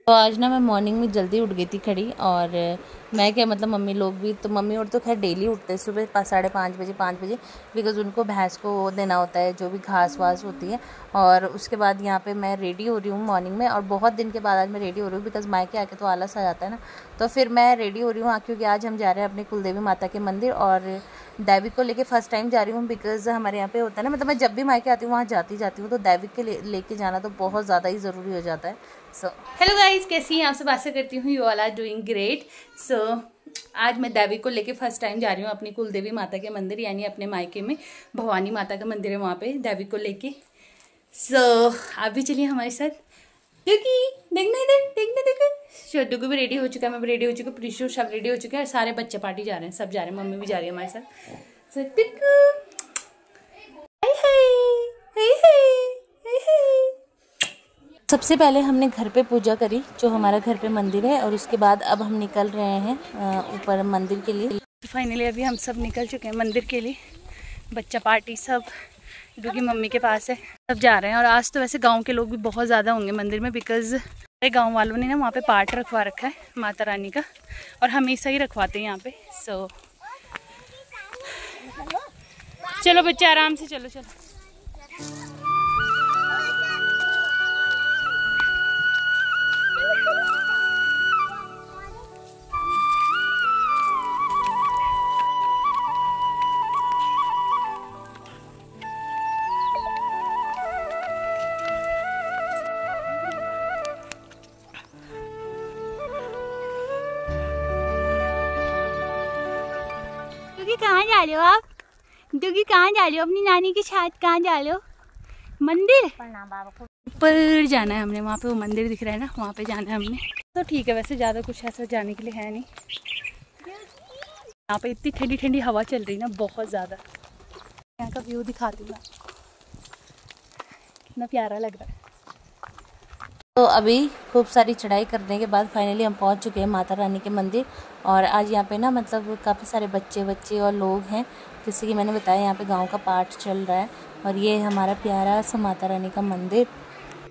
तो आज ना मैं मॉर्निंग में जल्दी उठ गई थी खड़ी, और मैं क्या मतलब मम्मी लोग भी, तो मम्मी और तो खैर डेली उठते हैं सुबह 5:30 बजे 5 बजे, बिकॉज़ उनको भैंस को वो देना होता है जो भी घास वास होती है। और उसके बाद यहाँ पे मैं रेडी हो रही हूँ मॉर्निंग में, और बहुत दिन के बाद आज मैं रेडी हो रही हूँ, बिकॉज़ मायके आके तो आलस आ जाता है ना। तो फिर मैं रेडी हो रही हूँ क्योंकि आज हम जा रहे हैं अपने कुलदेवी माता के मंदिर, और दैविक को लेके फर्स्ट टाइम जा रही हूँ, बिकॉज़ हमारे यहाँ पे होता है ना, मतलब मैं जब भी मायके आती हूँ वहाँ जाती हूँ, तो दैविक के लेके जाना तो बहुत ज़्यादा ही ज़रूरी हो जाता है। सो हेलो गाइज, कैसी हैं? आपसे आशा करती हूँ you all are doing great. So आज मैं दैविक को लेके फर्स्ट टाइम जा रही हूँ अपनी कुलदेवी माता के मंदिर, यानी अपने मायके में भवानी माता का मंदिर है, वहाँ पे दैविक को लेके। सो आप भी चलिए हमारे साथ, क्योंकि देखना इधर, देखो छोटू भी रेडी हो चुका है, मैं भी रेडी हो चुकी हूँ, प्रीशु सब रेडी हो चुके हैं, और सारे बच्चे पार्टी जा रहे हैं, सब जा रहे हैं, मम्मी भी जा रही है हमारे साथ। सो सबसे पहले हमने घर पे पूजा करी, जो हमारा घर पे मंदिर है, और उसके बाद अब हम निकल रहे हैं ऊपर मंदिर के लिए। फाइनली अभी हम सब निकल चुके हैं मंदिर के लिए, बच्चा पार्टी सब डूगी मम्मी के पास है, सब जा रहे हैं। और आज तो वैसे गांव के लोग भी बहुत ज़्यादा होंगे मंदिर में, बिकॉज हमारे गाँव वालों ने ना वहाँ पे पाठ रखवा रखा है माता रानी का, और हमेशा ही रखवाते हैं यहाँ पे। सो चलो बच्चे आराम से चलो। कहाँ जा रहे हो आप? डूगी कहाँ जा रहे हो? अपनी नानी के साथ कहाँ जा रहे हो? मंदिर ऊपर जाना है हमने, वहाँ पे वो मंदिर दिख रहा है ना, वहाँ पे जाना है हमने। तो ठीक है, वैसे ज़्यादा कुछ ऐसा जाने के लिए है नहीं। यहाँ पे इतनी ठंडी ठंडी हवा चल रही ना, बहुत ज़्यादा। यहाँ का व्यू दिखाती हूँ आपको, कितना प्यारा लग रहा है। तो अभी खूब सारी चढ़ाई करने के बाद फाइनली हम पहुंच चुके हैं माता रानी के मंदिर। और आज यहाँ पे ना मतलब काफ़ी सारे बच्चे और लोग हैं, जैसे कि मैंने बताया यहाँ पे गांव का पाठ चल रहा है, और ये हमारा प्यारा सा माता रानी का मंदिर।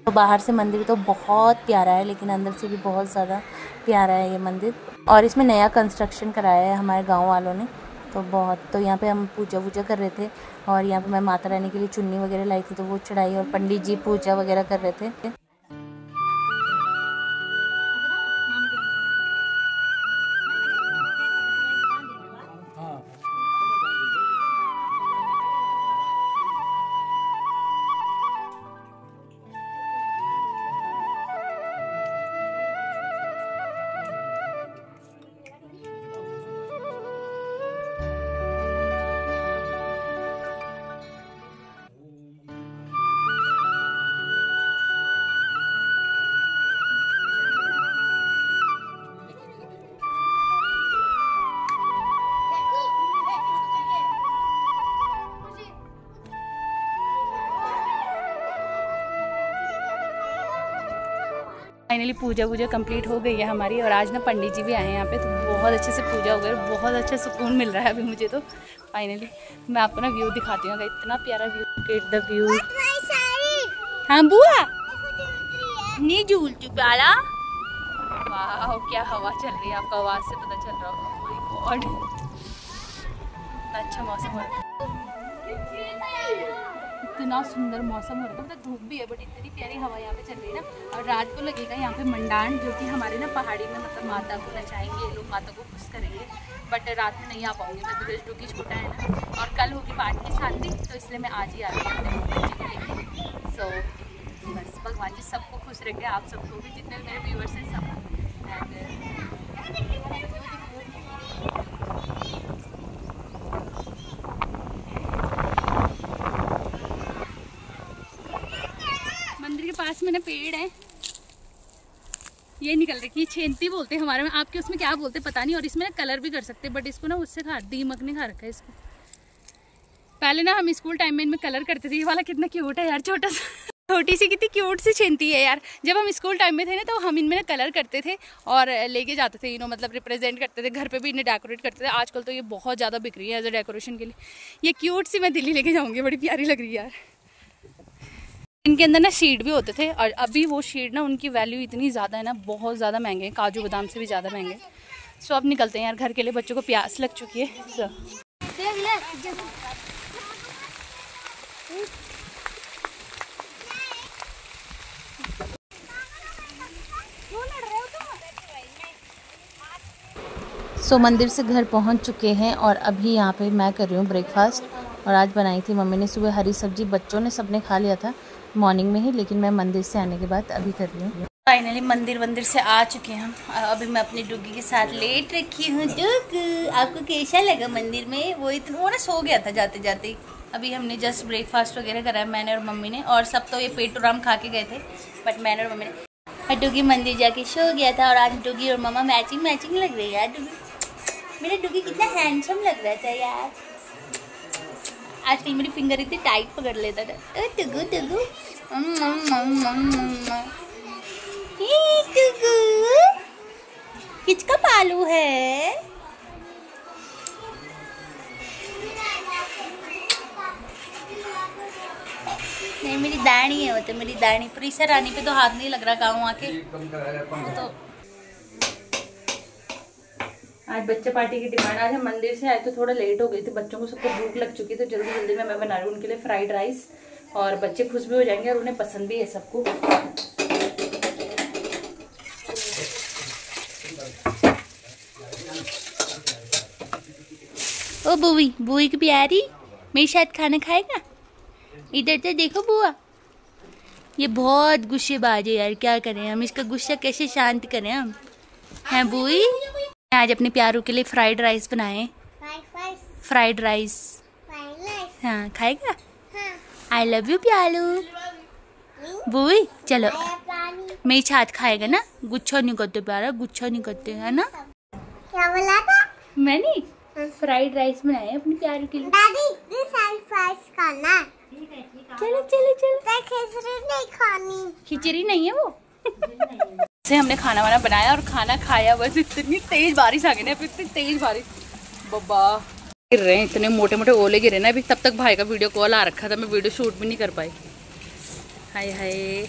तो बाहर से मंदिर तो बहुत प्यारा है, लेकिन अंदर से भी बहुत ज़्यादा प्यारा है ये मंदिर, और इसमें नया कंस्ट्रक्शन कराया है हमारे गाँव वालों ने। तो यहाँ पे हम पूजा कर रहे थे, और यहाँ पे मैं माता रानी के लिए चुन्नी वगैरह लाई थी, तो वो चढ़ाई, और पंडित जी पूजा वगैरह कर रहे थे। फाइनली पूजा कंप्लीट हो गई है हमारी, और आज ना पंडित जी भी आए हैं यहाँ पे, तो बहुत अच्छे से पूजा हो गई, बहुत अच्छा सुकून मिल रहा है अभी मुझे। तो फाइनली मैं आपको ना व्यू दिखाती हूँ, इतना प्यारा व्यू, गेट द व्यू। हाँ बुआ नहीं झूलती प्यारा, वाह क्या हवा चल रही है, आपको आवाज़ से पता चल रहा होगा। अच्छा मौसम हो रहा है, इतना सुंदर मौसम हो रहा है, मतलब धूप भी है बट इतनी प्यारी हवा यहाँ पे चल रही है ना। और रात को लगेगा यहाँ पे मंडान, जो कि हमारे ना पहाड़ी में मतलब माता को नचाएंगे लोग, माता को खुश करेंगे, बट रात में नहीं आ पाऊंगी मैं, बिकॉज डूगी छोटा है ना, और कल होगी पाठ की शादी, तो इसलिए मैं आज ही आ रही हूँ अपने बच्चे को लेके। सो बस भगवान जी सबको खुश रखे, आप सबको भी, जितने मेरे व्यूअर्स हैं सब। पास में ना पेड़ है, ये निकल रही है, छेंती बोलते हैं हमारे में, आपके उसमें क्या बोलते हैं पता नहीं। और इसमें ना कलर भी कर सकते हैं, बट इसको ना उससे दीमक ने खा रखा है इसको। पहले ना हम स्कूल टाइम में इनमें कलर करते थे। ये वाला कितना क्यूट है यार, छोटा सा, छोटी सी कितनी क्यूट सी छेंती है यार। जब हम स्कूल टाइम में थे ना, तो हम इनमें ना कलर करते थे और लेके जाते थे, मतलब रिप्रेजेंट करते थे, घर पे भी इन्हें डेकोरेट करते थे। आजकल तो ये बहुत ज़्यादा बिक रही है एज अ डेकोरेशन के लिए। ये क्यूट सी मैं दिल्ली लेके जाऊँगी, बड़ी प्यारी लग रही है यार। इनके अंदर ना सीड भी होते थे और अभी वो सीड ना उनकी वैल्यू इतनी ज़्यादा है ना, बहुत ज़्यादा महंगे हैं, काजू बादाम से भी ज़्यादा महंगे। सो अब निकलते हैं यार घर के लिए, बच्चों को प्यास लग चुकी है। सो मंदिर से घर पहुंच चुके हैं और अभी यहाँ पे मैं कर रही हूँ ब्रेकफास्ट। और आज बनाई थी मम्मी ने सुबह हरी सब्जी, बच्चों ने सबने खा लिया था मॉर्निंग में ही, लेकिन मैं मंदिर से आने के बाद अभी कर रही हूँ। फाइनली मंदिर से आ चुके हैं हम। अभी मैं अपनी डुगी के साथ लेट रखी हूँ। डुग, आपको कैसा लगा मंदिर में? वो ना सो गया था जाते जाते ही। अभी हमने जस्ट ब्रेकफास्ट वगैरह करा है मैंने और मम्मी ने, और सब तो ये पेटूराम खा के गए थे, बट मैंने और मम्मी ने। डुगी मंदिर जाके सो गया था और आज डुगी और मम्मा मैचिंग लग रही है यार। डुगी, मेरा डुगी कितना हैंडसम लग रहा था यार। आजकल मेरी फिंगर इतनी टाइट पकड़ लेता था। टुगू टुगू किसका पालू है? नहीं, मेरी दाढ़ी है वो तो, मेरी दाढ़ी। प्रीसा रानी पे तो हाथ नहीं लग रहा गाँव आके तो। आज बच्चे पार्टी की डिमांड। आज हम मंदिर से आए तो थोड़ा लेट हो गई थी, बच्चों को सबको भूख लग चुकी, तो जल्दी जल्दी में मैं बना रही हूँ उनके लिए फ्राइड राइस, और बच्चे खुश भी हो जाएंगे और उन्हें पसंद भी है सबको। ओ बुई की प्यारी, मेरे साथ खाना खाएगा? इधर तो देखो बुआ, ये बहुत गुस्सेबाज है यार, क्या करें हम, इसका गुस्सा कैसे शांत करें हम? हैं बुई? आज अपने प्यारों के लिए फ्राइड राइस बनाए। फ्राइड राइस हाँ, खाएगा? I love you प्यालू। बुई चलो, मेरे साथ खाएगा ना? गुच्छा नहीं करते प्यारा, गुच्छा नहीं करते, है ना? क्या बोला था मैंने? फ्राइड राइस बनाए अपने प्यारों के लिए। दादी फ्राइड खाना। चलो चलो चलो, खिचड़ी नहीं खानी। खिचड़ी नहीं है वो। से हमने खाना वाना बनाया और खाना खाया, बस इतनी तेज बारिश आ गई ना, इतनी तेज बारिश, बब्बा गिर रहे हैं, इतने मोटे मोटे ओले गिरे ना। अभी तब तक भाई का वीडियो कॉल आ रखा था, मैं वीडियो शूट भी नहीं कर पाई। हाय हाय,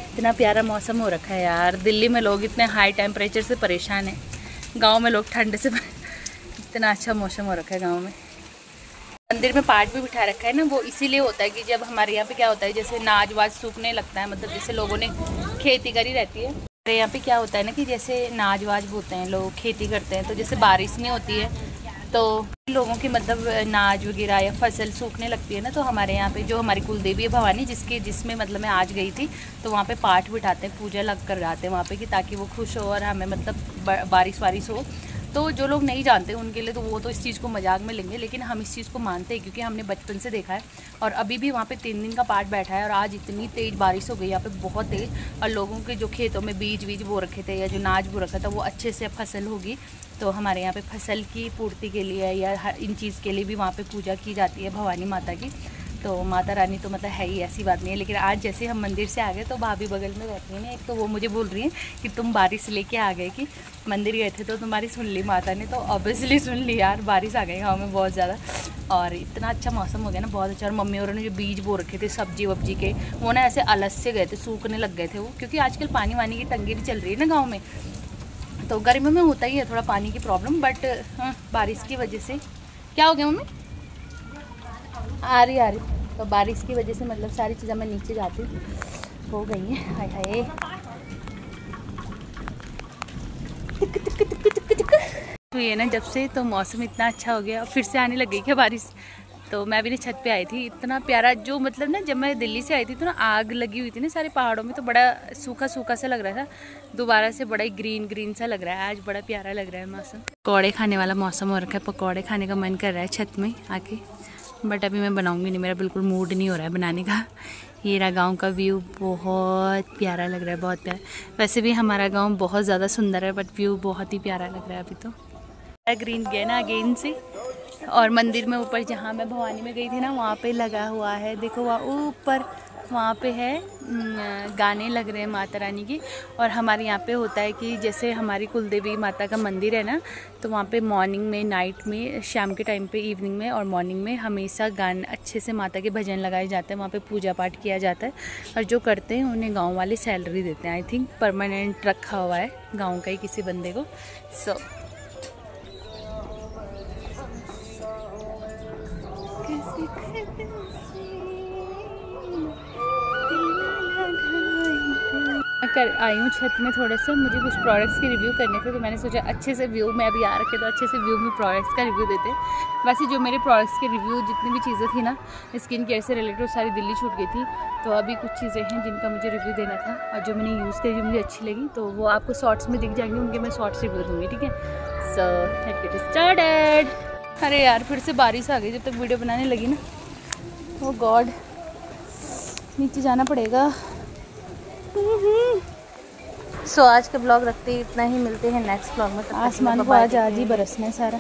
इतना प्यारा मौसम हो रखा है यार। दिल्ली में लोग इतने हाई टेम्परेचर से परेशान हैं, गांव में लोग ठंड से इतना अच्छा मौसम हो रखा है गांव में। मंदिर में पाठ भी बिठा रखा है ना, वो इसीलिए होता है कि जब हमारे यहाँ पे क्या होता है, जैसे नाज वाज सूखने लगता है, मतलब जैसे लोगों ने खेती करी रहती है, हमारे यहाँ पे क्या होता है ना कि जैसे नाज वाज बोते हैं लोग, खेती करते हैं, तो जैसे बारिश नहीं होती है तो लोगों की मतलब नाज वगैरह या फसल सूखने लगती है ना, तो हमारे यहाँ पे जो हमारी कुलदेवी है भवानी, जिसमें मतलब मैं आज गई थी, तो वहाँ पे पाठ बिठाते हैं, पूजा लग कर जाते हैं वहाँ पे, कि ताकि वो खुश हो और हमें मतलब बारिश वारिश हो। तो जो लोग नहीं जानते उनके लिए तो वो तो इस चीज़ को मजाक में लेंगे, लेकिन हम इस चीज़ को मानते हैं क्योंकि हमने बचपन से देखा है। और अभी भी वहाँ पे 3 दिन का पाठ बैठा है और आज इतनी तेज़ बारिश हो गई यहाँ पे, बहुत तेज़। और लोगों के जो खेतों में बीज बो रखे थे या जो नाज बो रखा था वो अच्छे से फसल होगी। तो हमारे यहाँ पे फसल की पूर्ति के लिए या इन चीज़ के लिए भी वहाँ पे पूजा की जाती है भवानी माता की। तो माता रानी तो मतलब है ही, ऐसी बात नहीं है। लेकिन आज जैसे हम मंदिर से आ गए तो भाभी बगल में रहती है ना, एक तो वो मुझे बोल रही है कि तुम बारिश लेके आ गए, कि मंदिर गए थे तो तुम्हारी सुन ली माता ने, तो ऑब्वियसली सुन ली यार, बारिश आ गई गाँव में बहुत ज़्यादा। और इतना अच्छा मौसम हो गया ना, बहुत अच्छा। और मम्मी और ने जो बीज बो रखे थे सब्जी वब्जी के, वो ना ऐसे अलस से गए थे, सूखने लग गए थे वो, क्योंकि आजकल पानी वानी की तंगी भी चल रही है ना गाँव में, तो गर्मी में होता ही है थोड़ा पानी की प्रॉब्लम, बट हाँ बारिश की वजह से। क्या हो गया मम्मी? आ रही तो बारिश की वजह से मतलब सारी चीज़ें मैं नीचे जाती हो गई हैं। हाय हाय, तो ये ना जब से तो मौसम इतना अच्छा हो गया, फिर से आने लग गई क्या बारिश। तो मैं भी ना छत पे आई थी, इतना प्यारा, जो मतलब ना जब मैं दिल्ली से आई थी तो ना आग लगी हुई थी ना सारे पहाड़ों में, तो बड़ा सूखा सूखा सा लग रहा था, दोबारा से बड़ा ही ग्रीन ग्रीन सा लग रहा है। आज बड़ा प्यारा लग रहा है मौसम। पकौड़े खाने वाला मौसम हो रखा है, पकौड़े खाने का मन कर रहा है छत में आके, बट अभी मैं बनाऊंगी नहीं, मेरा बिल्कुल मूड नहीं हो रहा है बनाने का। ये रहा गाँव का व्यू, बहुत प्यारा लग रहा है, बहुत प्यारा। वैसे भी हमारा गाँव बहुत ज़्यादा सुंदर है, बट व्यू बहुत ही प्यारा लग रहा है अभी तो। ग्रीन गया ना अगेन से। और मंदिर में ऊपर जहाँ मैं भवानी में गई थी ना, वहाँ पे लगा हुआ है, देखो वहाँ ऊपर वहाँ पे है गाने लग रहे हैं माता रानी की। और हमारे यहाँ पे होता है कि जैसे हमारी कुलदेवी माता का मंदिर है ना, तो वहाँ पे मॉर्निंग में, नाइट में, शाम के टाइम पे, इवनिंग में और मॉर्निंग में हमेशा गाने अच्छे से माता के भजन लगाए जाते हैं। वहाँ पे पूजा पाठ किया जाता है और जो करते हैं उन्हें गाँव वाले सैलरी देते हैं। आई थिंक परमानेंट रखा हुआ है गाँव का ही किसी बंदे को। सो कर आई हूँ छत में थोड़े से, मुझे कुछ प्रोडक्ट्स के रिव्यू करने थे, तो मैंने सोचा अच्छे से व्यू में अभी आ रखे तो अच्छे से व्यू में प्रोडक्ट्स का रिव्यू देते। वैसे जो मेरे प्रोडक्ट्स के रिव्यू जितनी भी चीज़ें थी ना स्किन केयर से रिलेटेड सारी दिल्ली छूट गई थी, तो अभी कुछ चीज़ें हैं जिनका मुझे रिव्यू देना था और जो मैंने यूज़ करी जो मुझे अच्छी लगी, तो वो आपको शॉर्ट्स में दिख जाएंगे, उनके मैं शॉर्ट्स रिव्यू दूँगी, ठीक है। So let's get started. अरे यार फिर से बारिश आ गई जब तक वीडियो बनाने लगी ना। ओ गॉड, नीचे जाना पड़ेगा। सो आज का ब्लॉग रखते ही इतना ही, मिलते हैं नेक्स्ट ब्लॉग में। आसमान को आज ही बरसना है सारा।